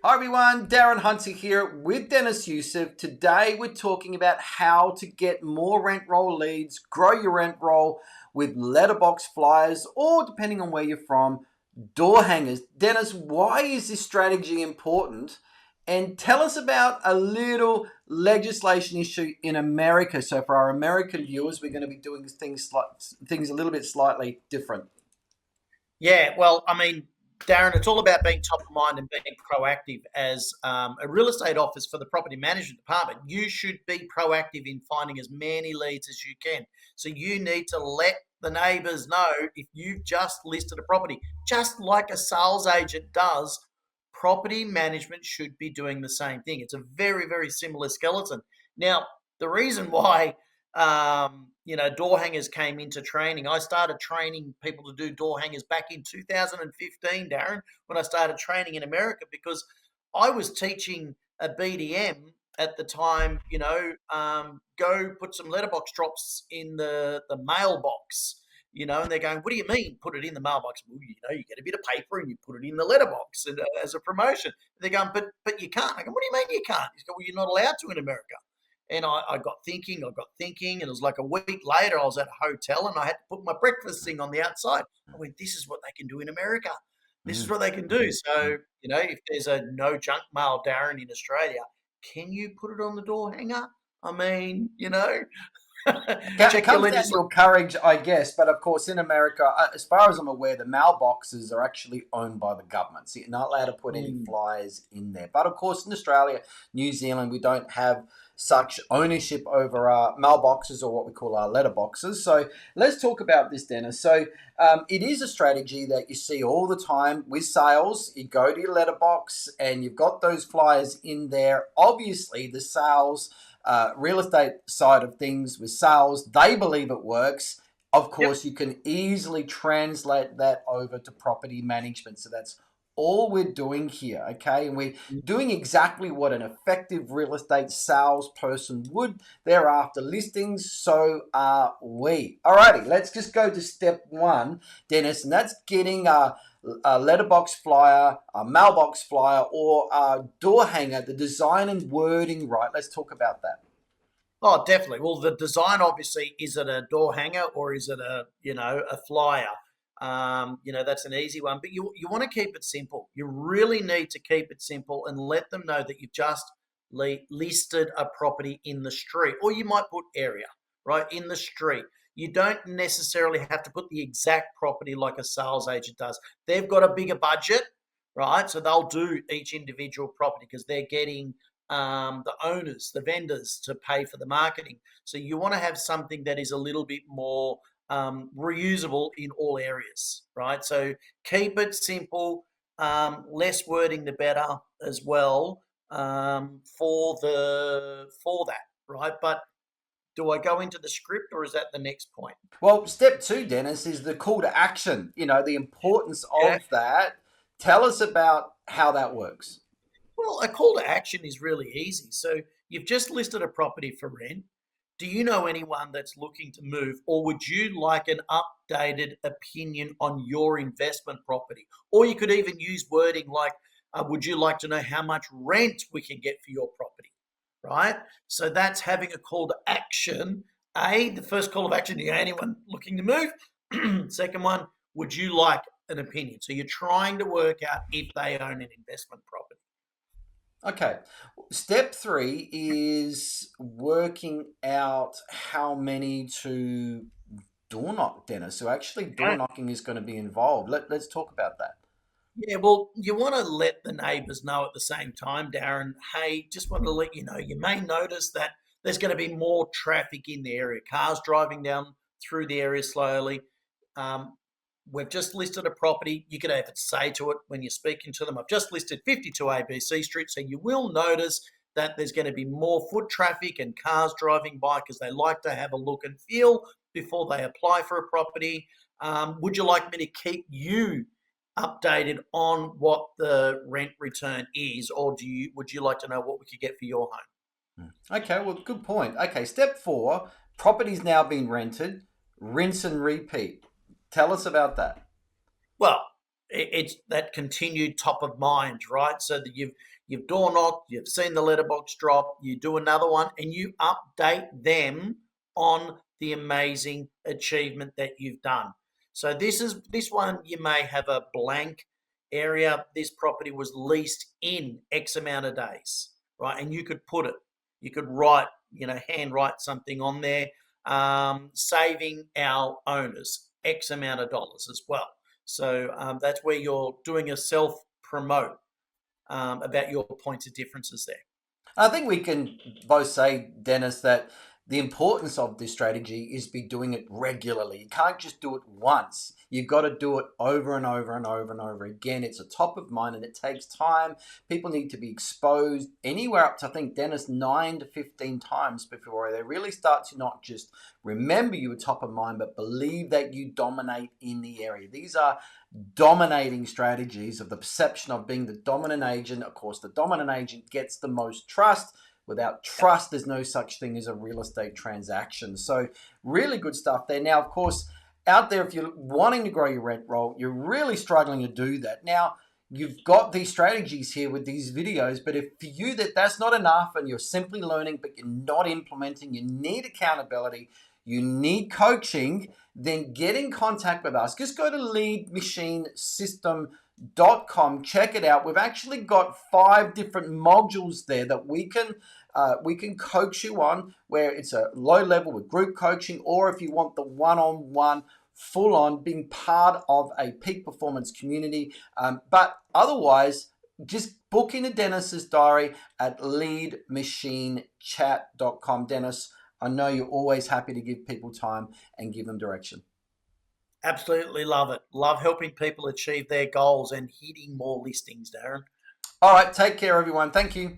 Hi everyone, Darren Hunter here with Dennis Youssef. Today we're talking about how to get more rent roll leads, grow your rent roll with letterbox flyers, or depending on where you're from, door hangers. Dennis, why is this strategy important? And tell us about a little legislation issue in America. So for our American viewers, we're going to be doing things a little bit slightly different. Yeah, well, I mean, Darren, it's all about being top of mind and being proactive. As a real estate office for the property management department, you should be proactive in finding as many leads as you can. So you need to let the neighbours know if you've just listed a property, just like a sales agent does. Property management should be doing the same thing. It's a very, very similar skeleton. Now, the reason why door hangers came into training. I started training people to do door hangers back in 2015, Darren, when I started training in America, because I was teaching a BDM at the time, go put some letterbox drops in the mailbox, and they're going, what do you mean, put it in the mailbox? Well, you get a bit of paper and you put it in the letterbox and, as a promotion. They're going, but you can't. I go, what do you mean you can't? He's going, well, you're not allowed to in America. And I got thinking, and it was like a week later, I was at a hotel and I had to put my breakfast thing on the outside. I went, this is what they can do in America. This is what they can do. So, if there's a no junk mail, Darren, in Australia, can you put it on the door hanger? I mean, It check your comes down to legislation. your courage, I guess. But of course, in America, as far as I'm aware, the mailboxes are actually owned by the government. So you're not allowed to put any flyers in there. But of course, in Australia, New Zealand, we don't have such ownership over our mailboxes or what we call our letterboxes. So let's talk about this, Dennis. So it is a strategy that you see all the time with sales. You go to your letterbox and you've got those flyers in there. Obviously, the sales real estate side of things with sales, they believe it works. Of Yep. course, you can easily translate that over to property management. So that's all we're doing here, okay? And we're doing exactly what an effective real estate salesperson would. They're after listings, so are we. Alrighty, let's just go to step one, Dennis, and that's getting a letterbox flyer, a mailbox flyer, or a door hanger, the design and wording right. Let's talk about that. Oh, definitely. Well, the design, obviously, is it a door hanger or is it a flyer? That's an easy one, but you want to keep it simple. You really need to keep it simple and let them know that you've just listed a property in the street, or you might put area, right, in the street. You don't necessarily have to put the exact property like a sales agent does. They've got a bigger budget, right? So they'll do each individual property because they're getting the owners, the vendors to pay for the marketing. So you want to have something that is a little bit more reusable in all areas, right? So keep it simple, less wording the better as well for that, right? But do I go into the script or is that the next point? Well, step two, Dennis, is the call to action. The importance Yeah. of that. Tell us about how that works. Well, a call to action is really easy. So you've just listed a property for rent. Do you know anyone that's looking to move, or would you like an updated opinion on your investment property? Or you could even use wording like, would you like to know how much rent we can get for your property? Right? So that's having a call to action. The first call of action, do you know anyone looking to move? Second one, would you like an opinion? So you're trying to work out if they own an investment property. Okay. Step three is working out how many to door knock, Dennis. So actually, door knocking is going to be involved. Let's talk about that. Yeah, well, you want to let the neighbours know at the same time, Darren. Hey, just want to let you know, you may notice that there's going to be more traffic in the area, cars driving down through the area slowly. Um, we've just listed a property. You could even say to it when you're speaking to them, I've just listed 52 ABC Street. So you will notice that there's going to be more foot traffic and cars driving by because they like to have a look and feel before they apply for a property. Would you like me to keep you updated on what the rent return is, or would you like to know what we could get for your home? Okay, well, good point. Okay, step four, property's now been rented, rinse and repeat. Tell us about that. Well, it's that continued top of mind, right? So that you've door knocked, you've seen the letterbox drop, you do another one, and you update them on the amazing achievement that you've done. So this one you may have a blank area. This property was leased in X amount of days, right? And you could put it, you could write, hand write something on there, saving our owners X amount of dollars as well. So that's where you're doing a self promote about your points of differences there. I think we can both say, Dennis, that the importance of this strategy is be doing it regularly. You can't just do it once. You've got to do it over and over and over and over again. It's a top of mind and it takes time. People need to be exposed anywhere up to, I think, Dennis, 9 to 15 times before they really start to not just remember you were top of mind, but believe that you dominate in the area. These are dominating strategies of the perception of being the dominant agent. Of course, the dominant agent gets the most trust. Without trust, there's no such thing as a real estate transaction. So really good stuff there. Now, of course, out there, if you're wanting to grow your rent roll, you're really struggling to do that. Now, you've got these strategies here with these videos, but if for you that's not enough and you're simply learning, but you're not implementing, you need accountability, you need coaching, then get in contact with us. Just go to leadmachinesystem.com, check it out. We've actually got 5 different modules there that we can coach you on, where it's a low level with group coaching, or if you want the one-on-one, full-on, being part of a peak performance community. But otherwise, just book into Dennis's diary at leadmachinechat.com. Dennis, I know you're always happy to give people time and give them direction. Absolutely love it. Love helping people achieve their goals and hitting more listings, Darren. All right, take care, everyone. Thank you.